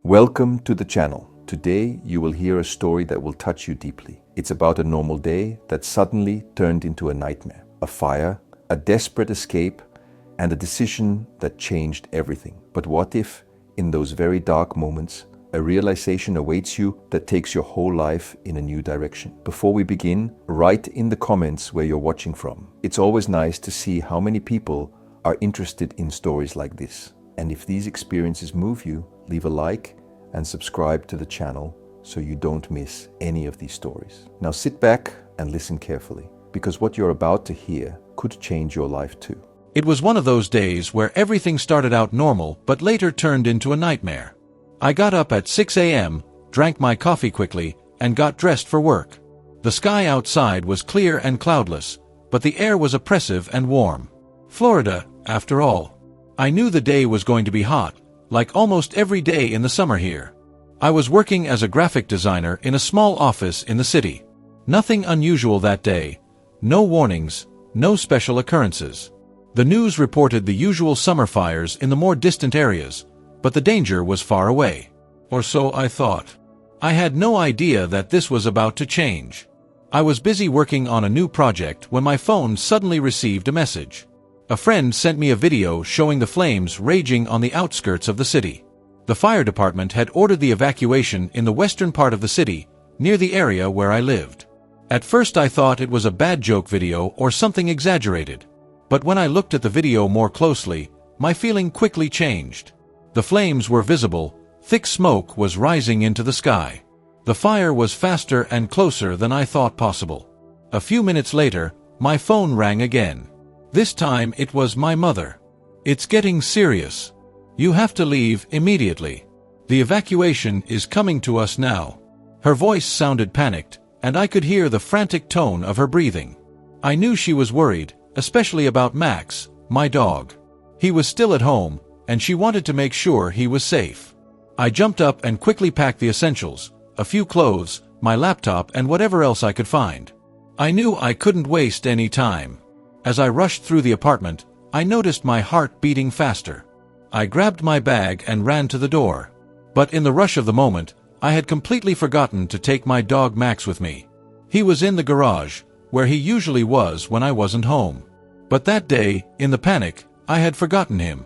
Welcome to the channel. Today you will hear a story that will touch you deeply. It's about a normal day that suddenly turned into a nightmare. A fire, a desperate escape, and a decision that changed everything. But what if, in those very dark moments, a realization awaits you that takes your whole life in a new direction? Before we begin, write in the comments where you're watching from. It's always nice to see how many people are interested in stories like this. And if these experiences move you, leave a like and subscribe to the channel so you don't miss any of these stories. Now sit back and listen carefully, because what you're about to hear could change your life too. It was one of those days where everything started out normal but later turned into a nightmare. I got up at 6 a.m., drank my coffee quickly, and got dressed for work. The sky outside was clear and cloudless, but the air was oppressive and warm. Florida, after all. I knew the day was going to be hot, like almost every day in the summer here. I was working as a graphic designer in a small office in the city. Nothing unusual that day. No warnings, no special occurrences. The news reported the usual summer fires in the more distant areas, but the danger was far away. Or so I thought. I had no idea that this was about to change. I was busy working on a new project when my phone suddenly received a message. A friend sent me a video showing the flames raging on the outskirts of the city. The fire department had ordered the evacuation in the western part of the city, near the area where I lived. At first I thought it was a bad joke video or something exaggerated. But when I looked at the video more closely, my feeling quickly changed. The flames were visible, thick smoke was rising into the sky. The fire was faster and closer than I thought possible. A few minutes later, my phone rang again. This time it was my mother. "It's getting serious. You have to leave immediately. The evacuation is coming to us now." Her voice sounded panicked, and I could hear the frantic tone of her breathing. I knew she was worried, especially about Max, my dog. He was still at home, and she wanted to make sure he was safe. I jumped up and quickly packed the essentials, a few clothes, my laptop, and whatever else I could find. I knew I couldn't waste any time. As I rushed through the apartment, I noticed my heart beating faster. I grabbed my bag and ran to the door. But in the rush of the moment, I had completely forgotten to take my dog Max with me. He was in the garage, where he usually was when I wasn't home. But that day, in the panic, I had forgotten him.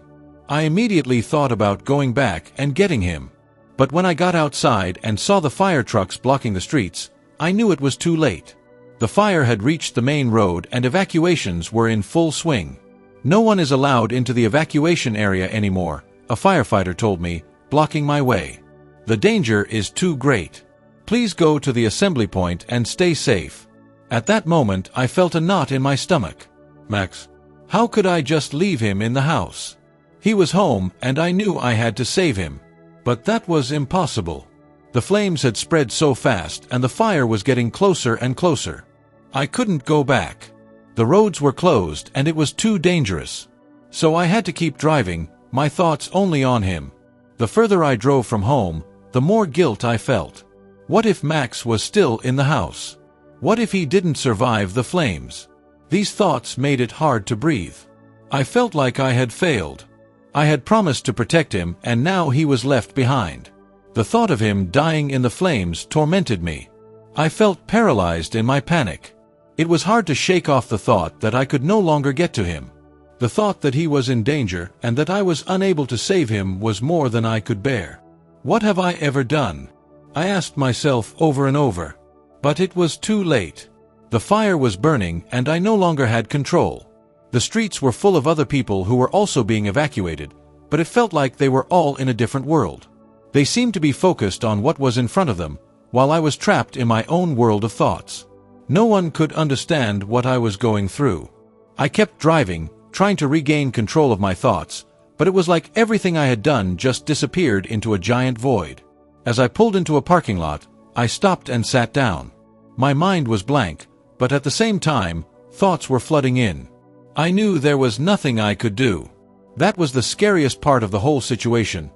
I immediately thought about going back and getting him. But when I got outside and saw the fire trucks blocking the streets, I knew it was too late. The fire had reached the main road and evacuations were in full swing. "No one is allowed into the evacuation area anymore," a firefighter told me, blocking my way. "The danger is too great. Please go to the assembly point and stay safe." At that moment, I felt a knot in my stomach. Max. How could I just leave him in the house? He was home, and I knew I had to save him. But that was impossible. The flames had spread so fast, and the fire was getting closer and closer. I couldn't go back. The roads were closed, and it was too dangerous. So I had to keep driving, my thoughts only on him. The further I drove from home, the more guilt I felt. What if Max was still in the house? What if he didn't survive the flames? These thoughts made it hard to breathe. I felt like I had failed. I had promised to protect him, and now he was left behind. The thought of him dying in the flames tormented me. I felt paralyzed in my panic. It was hard to shake off the thought that I could no longer get to him. The thought that he was in danger and that I was unable to save him was more than I could bear. What have I ever done? I asked myself over and over. But it was too late. The fire was burning, and I no longer had control. The streets were full of other people who were also being evacuated, but it felt like they were all in a different world. They seemed to be focused on what was in front of them, while I was trapped in my own world of thoughts. No one could understand what I was going through. I kept driving, trying to regain control of my thoughts, but it was like everything I had done just disappeared into a giant void. As I pulled into a parking lot, I stopped and sat down. My mind was blank, but at the same time, thoughts were flooding in. I knew there was nothing I could do. That was the scariest part of the whole situation.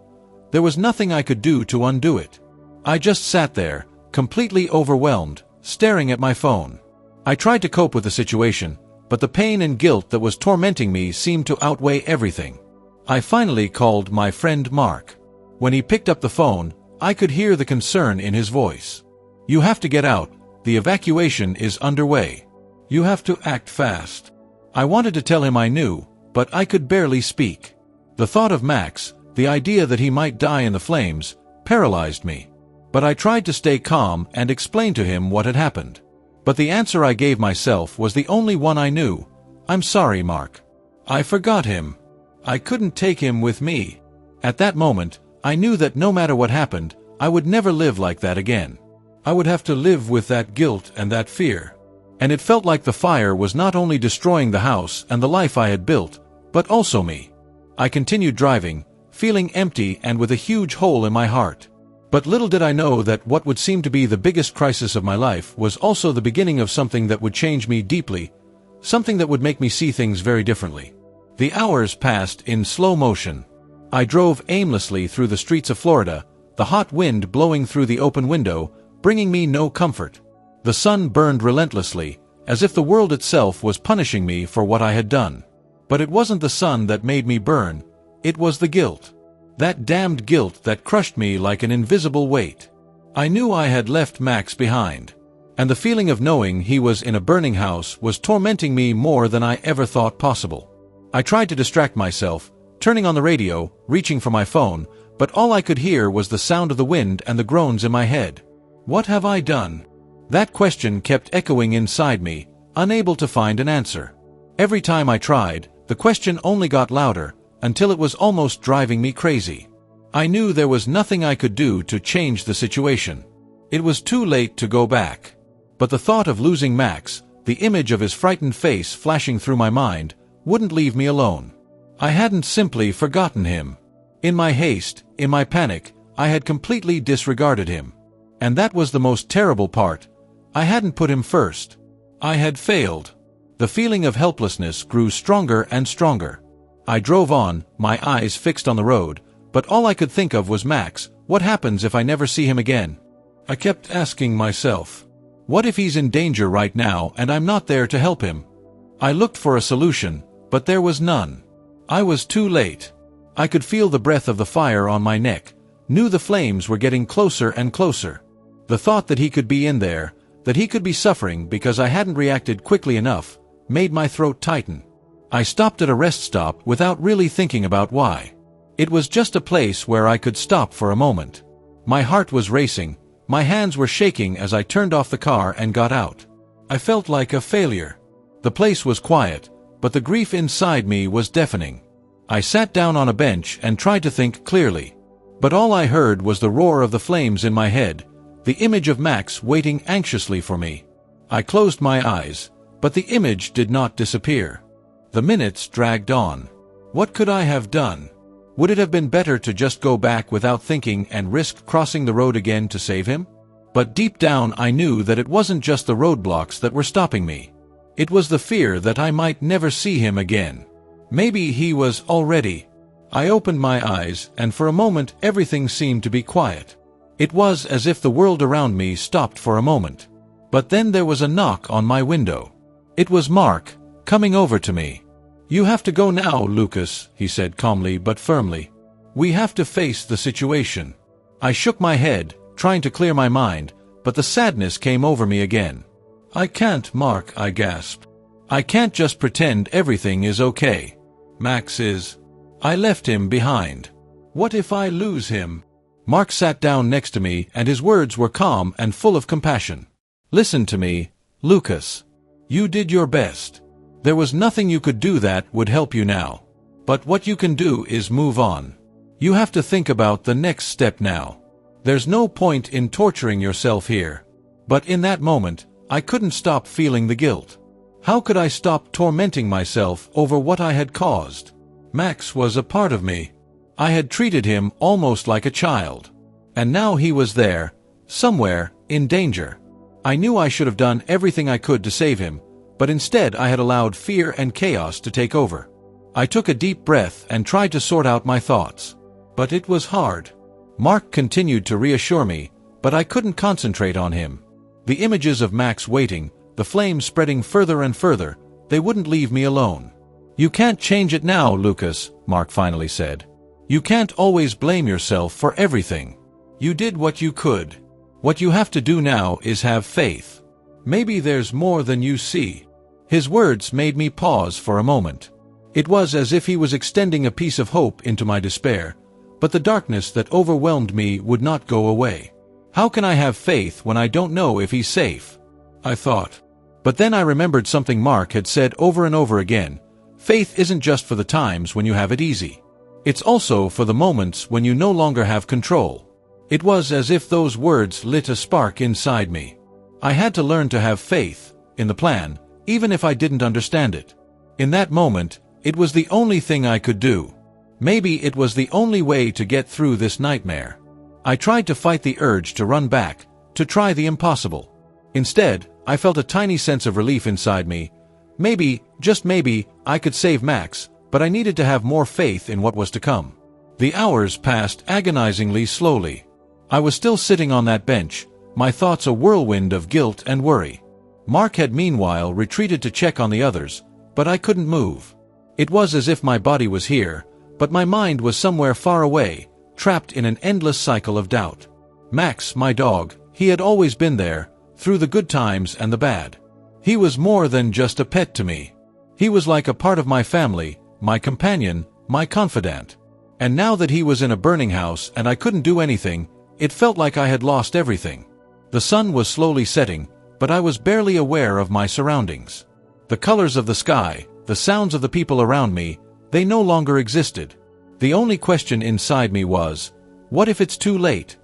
There was nothing I could do to undo it. I just sat there, completely overwhelmed, staring at my phone. I tried to cope with the situation, but the pain and guilt that was tormenting me seemed to outweigh everything. I finally called my friend Mark. When he picked up the phone, I could hear the concern in his voice. "You have to get out. The evacuation is underway. You have to act fast." I wanted to tell him I knew, but I could barely speak. The thought of Max, the idea that he might die in the flames, paralyzed me. But I tried to stay calm and explain to him what had happened. But the answer I gave myself was the only one I knew. "I'm sorry, Mark. I forgot him. I couldn't take him with me." At that moment, I knew that no matter what happened, I would never live like that again. I would have to live with that guilt and that fear. And it felt like the fire was not only destroying the house and the life I had built, but also me. I continued driving, feeling empty and with a huge hole in my heart. But little did I know that what would seem to be the biggest crisis of my life was also the beginning of something that would change me deeply, something that would make me see things very differently. The hours passed in slow motion. I drove aimlessly through the streets of Florida, the hot wind blowing through the open window, bringing me no comfort. The sun burned relentlessly, as if the world itself was punishing me for what I had done. But it wasn't the sun that made me burn, it was the guilt. That damned guilt that crushed me like an invisible weight. I knew I had left Max behind, and the feeling of knowing he was in a burning house was tormenting me more than I ever thought possible. I tried to distract myself, turning on the radio, reaching for my phone, but all I could hear was the sound of the wind and the groans in my head. What have I done? That question kept echoing inside me, unable to find an answer. Every time I tried, the question only got louder, until it was almost driving me crazy. I knew there was nothing I could do to change the situation. It was too late to go back. But the thought of losing Max, the image of his frightened face flashing through my mind, wouldn't leave me alone. I hadn't simply forgotten him. In my haste, in my panic, I had completely disregarded him. And that was the most terrible part. I hadn't put him first. I had failed. The feeling of helplessness grew stronger and stronger. I drove on, my eyes fixed on the road, but all I could think of was Max. What happens if I never see him again? I kept asking myself, what if he's in danger right now and I'm not there to help him? I looked for a solution, but there was none. I was too late. I could feel the breath of the fire on my neck, knew the flames were getting closer and closer. The thought that he could be in there, that he could be suffering because I hadn't reacted quickly enough, made my throat tighten. I stopped at a rest stop without really thinking about why. It was just a place where I could stop for a moment. My heart was racing, my hands were shaking as I turned off the car and got out. I felt like a failure. The place was quiet, but the grief inside me was deafening. I sat down on a bench and tried to think clearly. But all I heard was the roar of the flames in my head, the image of Max waiting anxiously for me. I closed my eyes, but the image did not disappear. The minutes dragged on. What could I have done? Would it have been better to just go back without thinking and risk crossing the road again to save him? But deep down I knew that it wasn't just the roadblocks that were stopping me. It was the fear that I might never see him again. Maybe he was already. I opened my eyes, and for a moment everything seemed to be quiet. It was as if the world around me stopped for a moment. But then there was a knock on my window. It was Mark, coming over to me. "You have to go now, Lucas," he said calmly but firmly. "We have to face the situation." I shook my head, trying to clear my mind, but the sadness came over me again. "I can't, Mark," I gasped. "I can't just pretend everything is okay. Max is. I left him behind. What if I lose him?" Mark sat down next to me, and his words were calm and full of compassion. "Listen to me, Lucas. You did your best. There was nothing you could do that would help you now. But what you can do is move on. You have to think about the next step now. There's no point in torturing yourself here." But in that moment, I couldn't stop feeling the guilt. How could I stop tormenting myself over what I had caused? Max was a part of me. I had treated him almost like a child. And now he was there, somewhere, in danger. I knew I should have done everything I could to save him, but instead I had allowed fear and chaos to take over. I took a deep breath and tried to sort out my thoughts. But it was hard. Mark continued to reassure me, but I couldn't concentrate on him. The images of Max waiting, the flames spreading further and further, they wouldn't leave me alone. "You can't change it now, Lucas," Mark finally said. You can't always blame yourself for everything. You did what you could. What you have to do now is have faith. Maybe there's more than you see." His words made me pause for a moment. It was as if he was extending a piece of hope into my despair, but the darkness that overwhelmed me would not go away. How can I have faith when I don't know if he's safe? I thought. But then I remembered something Mark had said over and over again. Faith isn't just for the times when you have it easy. It's also for the moments when you no longer have control. It was as if those words lit a spark inside me. I had to learn to have faith in the plan, even if I didn't understand it. In that moment, it was the only thing I could do. Maybe it was the only way to get through this nightmare. I tried to fight the urge to run back, to try the impossible. Instead, I felt a tiny sense of relief inside me. Maybe, just maybe, I could save Max, but I needed to have more faith in what was to come. The hours passed agonizingly slowly. I was still sitting on that bench, my thoughts a whirlwind of guilt and worry. Mark had meanwhile retreated to check on the others, but I couldn't move. It was as if my body was here, but my mind was somewhere far away, trapped in an endless cycle of doubt. Max, my dog, he had always been there, through the good times and the bad. He was more than just a pet to me. He was like a part of my family, my companion, my confidant. And now that he was in a burning house and I couldn't do anything, it felt like I had lost everything. The sun was slowly setting, but I was barely aware of my surroundings. The colors of the sky, the sounds of the people around me, they no longer existed. The only question inside me was, what if it's too late?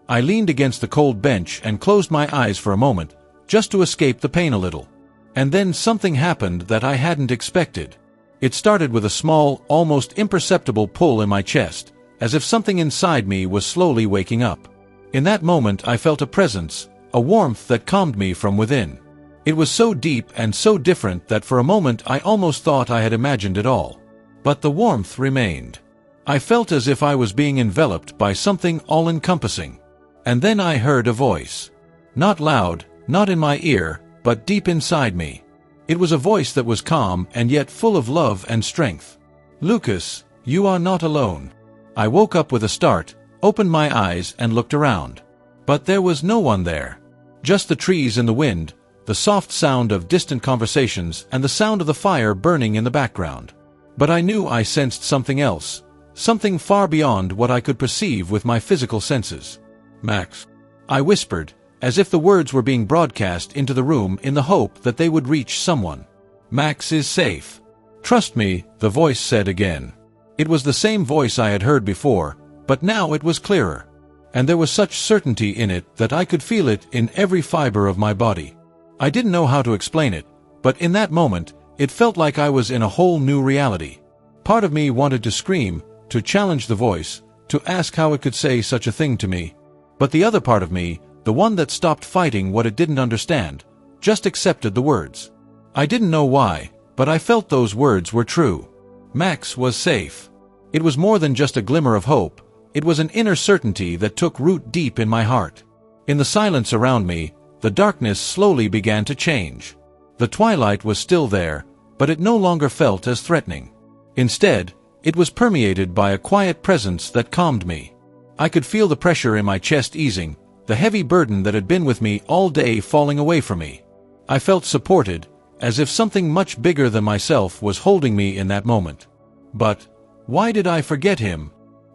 I leaned against the cold bench and closed my eyes for a moment, just to escape the pain a little. And then something happened that I hadn't expected. It started with a small, almost imperceptible pull in my chest, as if something inside me was slowly waking up. In that moment I felt a presence, a warmth that calmed me from within. It was so deep and so different that for a moment I almost thought I had imagined it all. But the warmth remained. I felt as if I was being enveloped by something all-encompassing. And then I heard a voice. Not loud, not in my ear, but deep inside me. It was a voice that was calm and yet full of love and strength. "Lucas, you are not alone." I woke up with a start, opened my eyes and looked around. But there was no one there. Just the trees and the wind, the soft sound of distant conversations and the sound of the fire burning in the background. But I knew I sensed something else, something far beyond what I could perceive with my physical senses. "Max," I whispered, as if the words were being broadcast into the room in the hope that they would reach someone. "Max is safe. Trust me," the voice said again. It was the same voice I had heard before, but now it was clearer. And there was such certainty in it that I could feel it in every fiber of my body. I didn't know how to explain it, but in that moment, it felt like I was in a whole new reality. Part of me wanted to scream, to challenge the voice, to ask how it could say such a thing to me. But the other part of me, the one that stopped fighting what it didn't understand, just accepted the words. I didn't know why, but I felt those words were true. Max was safe. It was more than just a glimmer of hope. It was an inner certainty that took root deep in my heart. In the silence around me, the darkness slowly began to change. The twilight was still there, but it no longer felt as threatening. Instead, it was permeated by a quiet presence that calmed me. I could feel the pressure in my chest easing, the heavy burden that had been with me all day falling away from me. I felt supported, as if something much bigger than myself was holding me in that moment. But why did I forget him?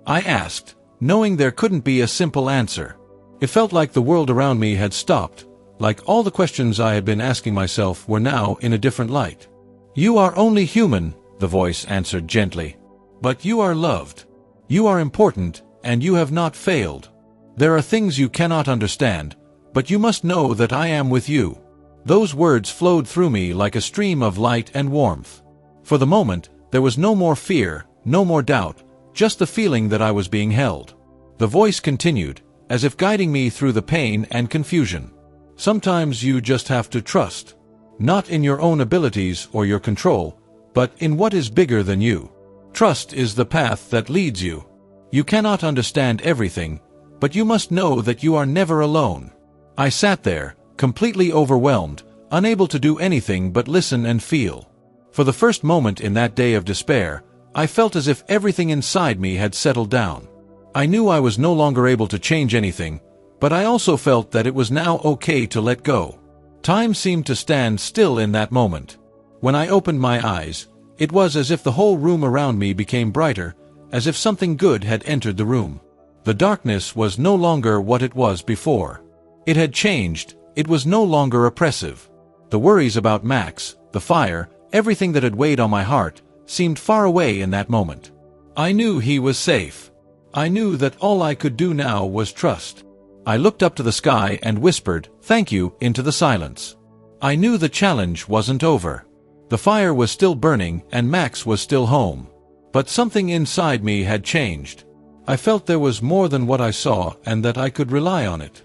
I asked, knowing there couldn't be a simple answer. It felt like the world around me had stopped, like all the questions I had been asking myself were now in a different light. "You are only human," the voice answered gently. "But you are loved. You are important, and you have not failed. There are things you cannot understand, but you must know that I am with you." Those words flowed through me like a stream of light and warmth. For the moment, there was no more fear, no more doubt, just the feeling that I was being held. The voice continued, as if guiding me through the pain and confusion. "Sometimes you just have to trust. Not in your own abilities or your control, but in what is bigger than you. Trust is the path that leads you. You cannot understand everything, but you must know that you are never alone." I sat there, completely overwhelmed, unable to do anything but listen and feel. For the first moment in that day of despair, I felt as if everything inside me had settled down. I knew I was no longer able to change anything, but I also felt that it was now okay to let go. Time seemed to stand still in that moment. When I opened my eyes, it was as if the whole room around me became brighter, as if something good had entered the room. The darkness was no longer what it was before. It had changed, it was no longer oppressive. The worries about Max, the fire, everything that had weighed on my heart, seemed far away in that moment. I knew he was safe. I knew that all I could do now was trust. I looked up to the sky and whispered, "Thank you," into the silence. I knew the challenge wasn't over. The fire was still burning and Max was still home. But something inside me had changed. I felt there was more than what I saw and that I could rely on it.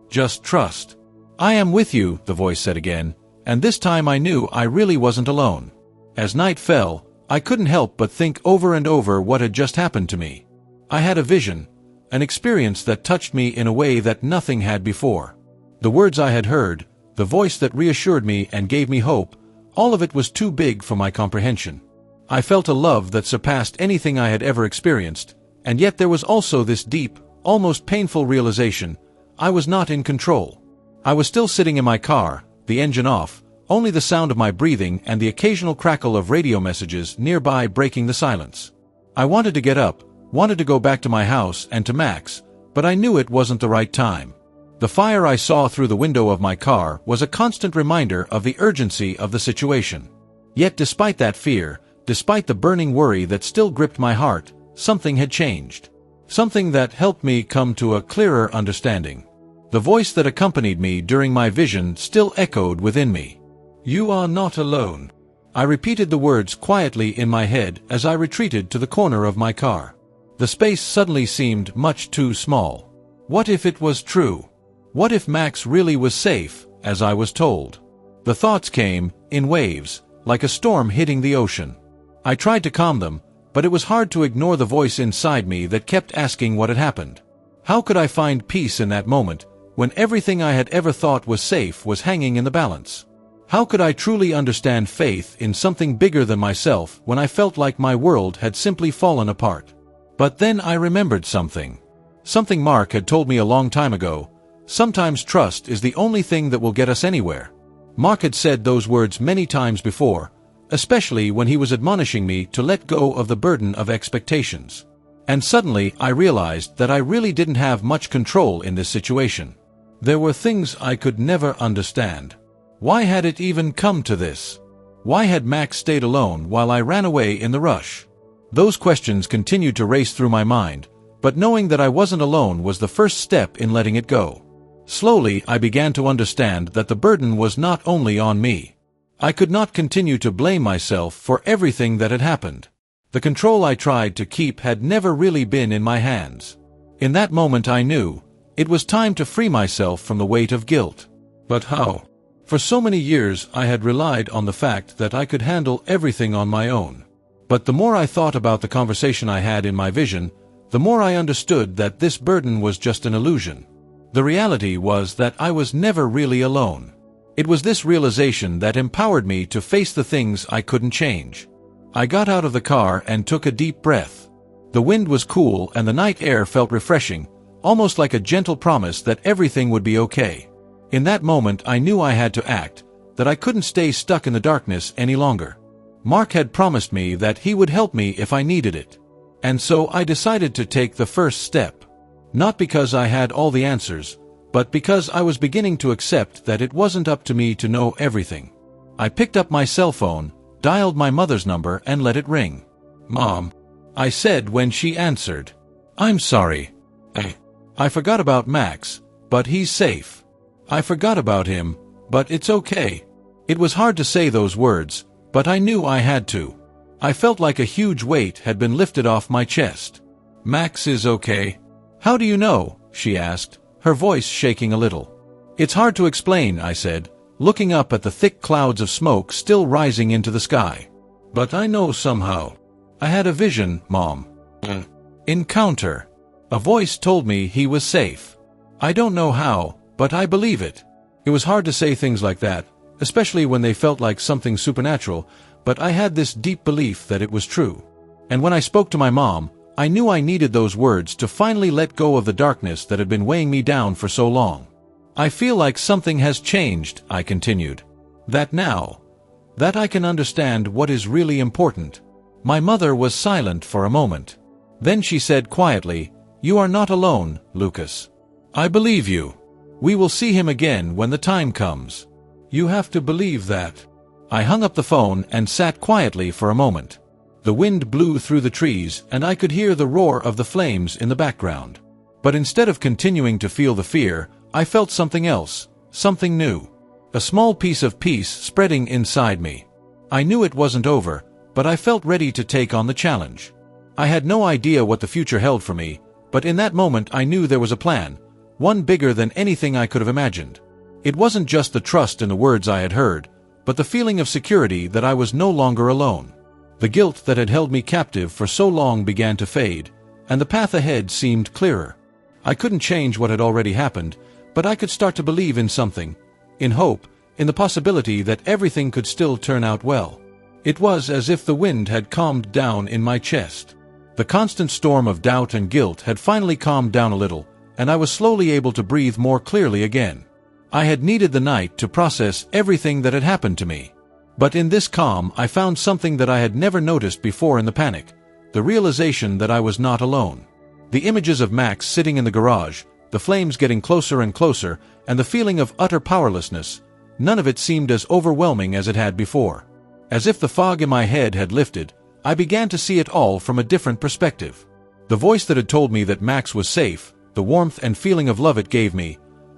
Just trust. "I am with you," the voice said again, and this time I knew I really wasn't alone. As night fell, I couldn't help but think over and over what had just happened to me. I had a vision, an experience that touched me in a way that nothing had before. The words I had heard, the voice that reassured me and gave me hope, all of it was too big for my comprehension. I felt a love that surpassed anything I had ever experienced, and yet there was also this deep, almost painful realization: I was not in control. I was still sitting in my car, the engine off, only the sound of my breathing and the occasional crackle of radio messages nearby breaking the silence. I wanted to get up, wanted to go back to my house and to Max, but I knew it wasn't the right time. The fire I saw through the window of my car was a constant reminder of the urgency of the situation. Yet despite that fear, despite the burning worry that still gripped my heart, something had changed. Something that helped me come to a clearer understanding. The voice that accompanied me during my vision still echoed within me. "You are not alone." I repeated the words quietly in my head as I retreated to the corner of my car. The space suddenly seemed much too small. What if it was true? What if Max really was safe, as I was told? The thoughts came, in waves, like a storm hitting the ocean. I tried to calm them, but it was hard to ignore the voice inside me that kept asking what had happened. How could I find peace in that moment, when everything I had ever thought was safe was hanging in the balance? How could I truly understand faith in something bigger than myself when I felt like my world had simply fallen apart? But then I remembered something. Something Mark had told me a long time ago. Sometimes trust is the only thing that will get us anywhere. Mark had said those words many times before, especially when he was admonishing me to let go of the burden of expectations. And suddenly I realized that I really didn't have much control in this situation. There were things I could never understand. Why had it even come to this? Why had Max stayed alone while I ran away in the rush? Those questions continued to race through my mind, but knowing that I wasn't alone was the first step in letting it go. Slowly I began to understand that the burden was not only on me. I could not continue to blame myself for everything that had happened. The control I tried to keep had never really been in my hands. In that moment I knew it was time to free myself from the weight of guilt. But how? For so many years I had relied on the fact that I could handle everything on my own. But the more I thought about the conversation I had in my vision, the more I understood that this burden was just an illusion. The reality was that I was never really alone. It was this realization that empowered me to face the things I couldn't change. I got out of the car and took a deep breath. The wind was cool and the night air felt refreshing, almost like a gentle promise that everything would be okay. In that moment I knew I had to act, that I couldn't stay stuck in the darkness any longer. Mark had promised me that he would help me if I needed it. And so I decided to take the first step. Not because I had all the answers, but because I was beginning to accept that it wasn't up to me to know everything. I picked up my cell phone, dialed my mother's number and let it ring. "Mom," I said when she answered. "I'm sorry. I forgot about Max, but he's safe. I forgot about him, but it's okay." It was hard to say those words, but I knew I had to. I felt like a huge weight had been lifted off my chest. "Max is okay." "How do you know?" she asked, her voice shaking a little. "It's hard to explain," I said, looking up at the thick clouds of smoke still rising into the sky. "But I know somehow. I had a vision, Mom. Encounter. A voice told me he was safe. I don't know how, but I believe it." It was hard to say things like that, especially when they felt like something supernatural, but I had this deep belief that it was true. And when I spoke to my mom, I knew I needed those words to finally let go of the darkness that had been weighing me down for so long. I feel like something has changed, I continued. That I can understand what is really important. My mother was silent for a moment. Then she said quietly, "You are not alone, Lucas. I believe you. We will see him again when the time comes. You have to believe that." I hung up the phone and sat quietly for a moment. The wind blew through the trees and I could hear the roar of the flames in the background. But instead of continuing to feel the fear, I felt something else, something new. A small piece of peace spreading inside me. I knew it wasn't over, but I felt ready to take on the challenge. I had no idea what the future held for me, but in that moment I knew there was a plan, one bigger than anything I could have imagined. It wasn't just the trust in the words I had heard, but the feeling of security that I was no longer alone. The guilt that had held me captive for so long began to fade, and the path ahead seemed clearer. I couldn't change what had already happened, but I could start to believe in something, in hope, in the possibility that everything could still turn out well. It was as if the wind had calmed down in my chest. The constant storm of doubt and guilt had finally calmed down a little, and I was slowly able to breathe more clearly again. I had needed the night to process everything that had happened to me. But in this calm I found something that I had never noticed before in the panic, the realization that I was not alone. The images of Max sitting in the garage, the flames getting closer and closer, and the feeling of utter powerlessness, none of it seemed as overwhelming as it had before. As if the fog in my head had lifted, I began to see it all from a different perspective. The voice that had told me that Max was safe, the warmth and feeling of love it gave me,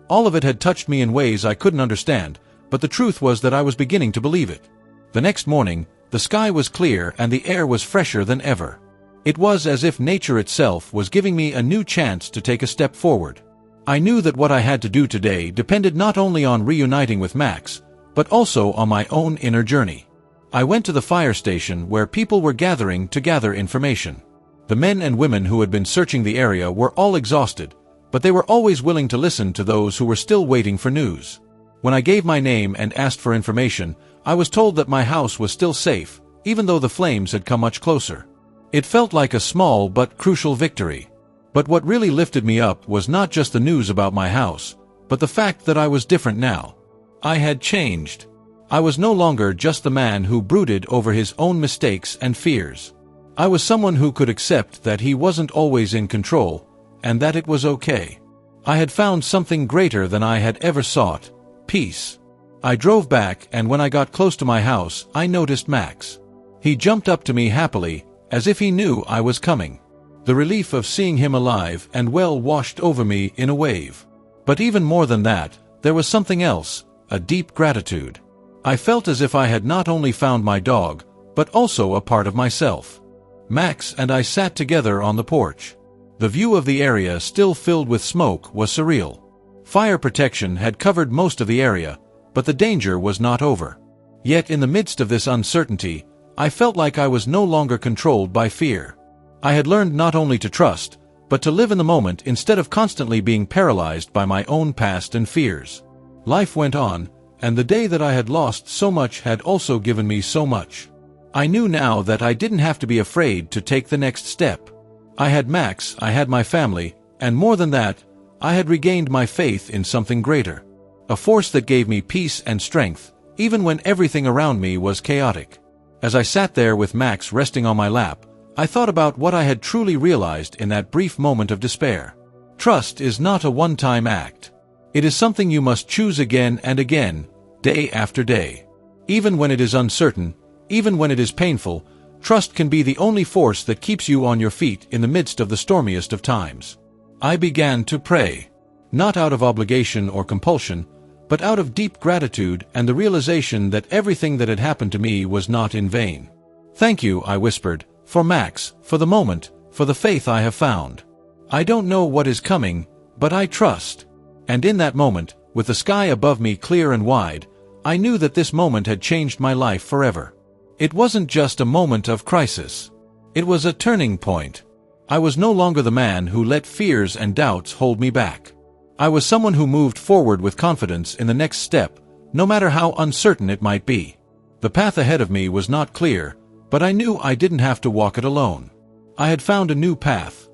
all of it had touched me in ways I couldn't understand, but the truth was that I was beginning to believe it. The next morning, the sky was clear and the air was fresher than ever. It was as if nature itself was giving me a new chance to take a step forward. I knew that what I had to do today depended not only on reuniting with Max, but also on my own inner journey. I went to the fire station where people were gathering to gather information. The men and women who had been searching the area were all exhausted, but they were always willing to listen to those who were still waiting for news. When I gave my name and asked for information, I was told that my house was still safe, even though the flames had come much closer. It felt like a small but crucial victory. But what really lifted me up was not just the news about my house, but the fact that I was different now. I had changed. I was no longer just the man who brooded over his own mistakes and fears. I was someone who could accept that he wasn't always in control, and that it was okay. I had found something greater than I had ever sought, peace. I drove back, and when I got close to my house, I noticed Max. He jumped up to me happily, as if he knew I was coming. The relief of seeing him alive and well washed over me in a wave. But even more than that, there was something else, a deep gratitude. I felt as if I had not only found my dog, but also a part of myself. Max and I sat together on the porch. The view of the area still filled with smoke was surreal. Fire protection had covered most of the area, but the danger was not over. Yet in the midst of this uncertainty, I felt like I was no longer controlled by fear. I had learned not only to trust, but to live in the moment instead of constantly being paralyzed by my own past and fears. Life went on, and the day that I had lost so much had also given me so much. I knew now that I didn't have to be afraid to take the next step. I had Max, I had my family, and more than that, I had regained my faith in something greater. A force that gave me peace and strength, even when everything around me was chaotic. As I sat there with Max resting on my lap, I thought about what I had truly realized in that brief moment of despair. Trust is not a one-time act. It is something you must choose again and again, day after day. Even when it is uncertain, even when it is painful, trust can be the only force that keeps you on your feet in the midst of the stormiest of times. I began to pray, not out of obligation or compulsion, but out of deep gratitude and the realization that everything that had happened to me was not in vain. "Thank you," I whispered, "for Max, for the moment, for the faith I have found. I don't know what is coming, but I trust." And in that moment, with the sky above me clear and wide, I knew that this moment had changed my life forever. It wasn't just a moment of crisis. It was a turning point. I was no longer the man who let fears and doubts hold me back. I was someone who moved forward with confidence in the next step, no matter how uncertain it might be. The path ahead of me was not clear, But I knew I didn't have to walk it alone. I had found a new path,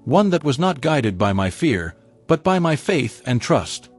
one that was not guided by my fear, but by my faith and trust.